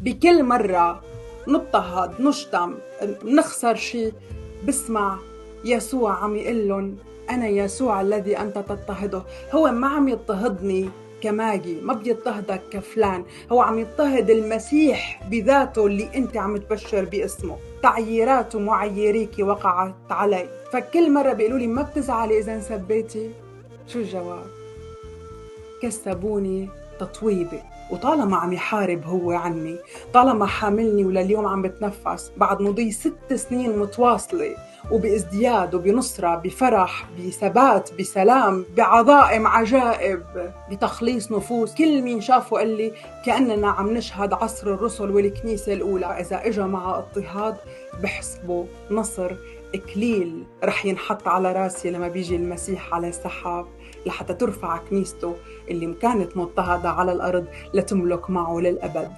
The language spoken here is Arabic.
بكل مرة نضطهد نشتم نخسر شيء، بسمع يسوع عم يقلن أنا يسوع الذي أنت تضطهده. هو ما عم يضطهدني كماجي، ما بيضطهدك كفلان، هو عم يضطهد المسيح بذاته اللي أنت عم تبشر باسمه. تعييرات ومعيريك وقعت علي، فكل مرة بيقولوا لي ما بتزعلي إذا انسبيتي؟ شو الجواب؟ كسبوني تطويبي. وطالما عم يحارب هو عني، طالما حاملني ولليوم عم بتنفس بعد مضي 6 سنين متواصلة وبازدياد وبنصرة بفرح بثبات بسلام بعظائم عجائب بتخليص نفوس، كل مين شافه قال لي كأننا عم نشهد عصر الرسل والكنيسة الأولى. إذا إجا مع اضطهاد بحسبه نصر، إكليل رح ينحط على راسي لما بيجي المسيح على السحاب لحتى ترفع كنيسته اللي كانت مضطهدة على الأرض لتملك معه للأبد.